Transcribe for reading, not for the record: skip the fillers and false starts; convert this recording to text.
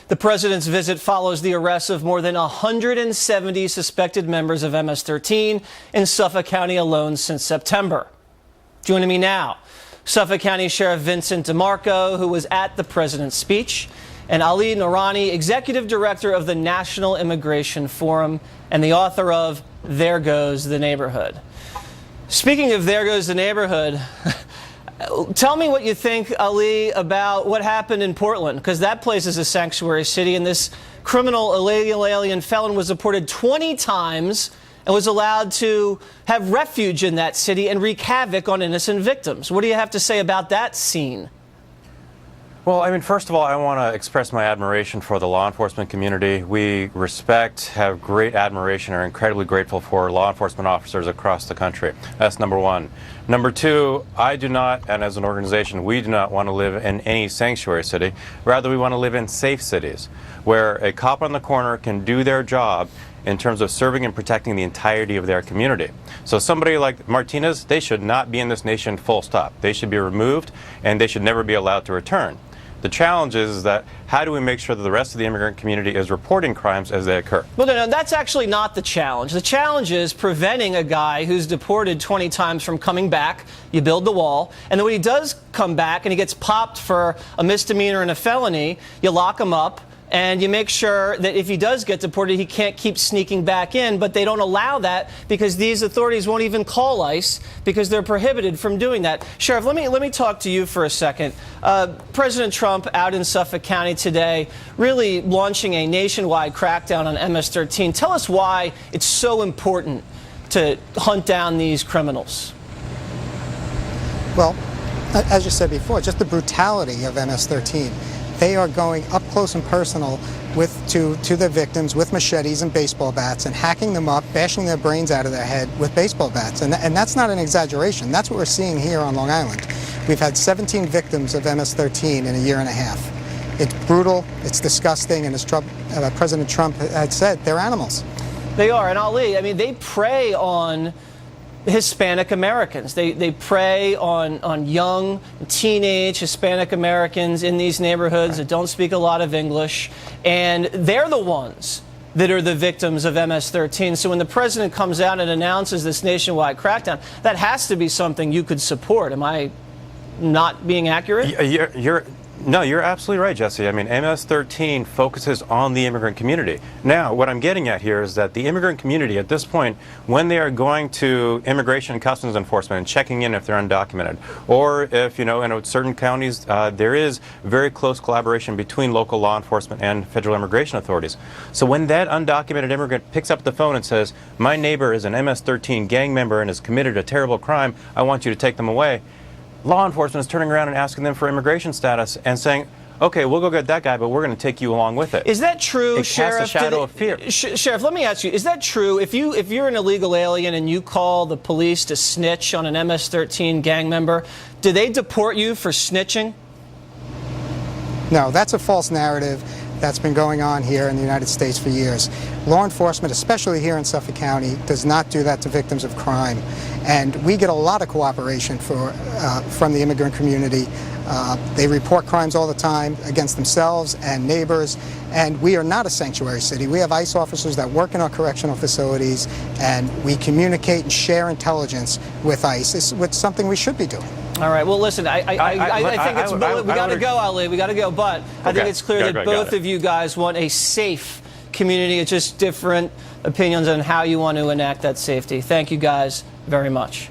The president's visit follows the arrest of more than 170 suspected members of MS-13 in Suffolk County alone since September. Joining me now, Suffolk County Sheriff Vincent DeMarco, who was at the president's speech, and Ali Noorani, executive director of the National Immigration Forum and the author of There Goes the Neighborhood. Speaking of There Goes the Neighborhood, tell me what you think, Ali, about what happened in Portland, because that place is a sanctuary city, and this criminal illegal alien felon was deported 20 times and was allowed to have refuge in that city and wreak havoc on innocent victims. What do you have to say about that scene? Well, I mean, first of all, I want to express my admiration for the law enforcement community. We respect, have great admiration, are incredibly grateful for law enforcement officers across the country. That's number one. Number two, I do not, and as an organization, we do not want to live in any sanctuary city. Rather, we want to live in safe cities where a cop on the corner can do their job in terms of serving and protecting the entirety of their community. So somebody like Martinez, they should not be in this nation, full stop. They should be removed, and they should never be allowed to return. The challenge is that how do we make sure that the rest of the immigrant community is reporting crimes as they occur? Well, no, that's actually not the challenge. The challenge is preventing a guy who's deported 20 times from coming back. You build the wall, and then when he does come back and he gets popped for a misdemeanor and a felony, you lock him up. And you make sure that if he does get deported, he can't keep sneaking back in. But they don't allow that because these authorities won't even call ICE because they're prohibited from doing that. Sheriff, let me talk to you for a second. President Trump out in Suffolk County today really launching a nationwide crackdown on MS-13. Tell us why it's so important to hunt down these criminals. Well, as you said before, just the brutality of MS-13. They are going up close and personal to the victims with machetes and baseball bats and hacking them up, bashing their brains out of their head with baseball bats. And that's not an exaggeration. That's what we're seeing here on Long Island. We've had 17 victims of MS-13 in a year and a half. It's brutal, it's disgusting, and as President Trump had said, they're animals. They are. And Ali, I mean, they prey on Hispanic Americans. They prey on young, teenage Hispanic Americans in these neighborhoods that don't speak a lot of English, and they're the ones that are the victims of MS-13. So when the president comes out and announces this nationwide crackdown, that has to be something you could support. Am I not being accurate? No, you're absolutely right, Jesse. I mean, MS-13 focuses on the immigrant community. Now, what I'm getting at here is that the immigrant community, at this point, when they are going to Immigration and Customs Enforcement and checking in if they're undocumented, or if, in certain counties, there is very close collaboration between local law enforcement and federal immigration authorities. So when that undocumented immigrant picks up the phone and says, my neighbor is an MS-13 gang member and has committed a terrible crime, I want you to take them away, law enforcement is turning around and asking them for immigration status and saying, okay, we'll go get that guy, but we're going to take you along with it. Is that true, Sheriff? It casts a shadow of fear. Sheriff, let me ask you, is that true? If you're an illegal alien and you call the police to snitch on an MS-13 gang member, do they deport you for snitching? No, that's a false narrative that's been going on here in the United States for years. Law enforcement, especially here in Suffolk County, does not do that to victims of crime. And we get a lot of cooperation from the immigrant community. They report crimes all the time against themselves and neighbors. And we are not a sanctuary city. We have ICE officers that work in our correctional facilities, and we communicate and share intelligence with ICE. It's something we should be doing. All right. Well, listen, I think it's we got to go, Ali. We got to go. But I think it's clear that both of you guys want a safe community. It's just different opinions on how you want to enact that safety. Thank you guys very much.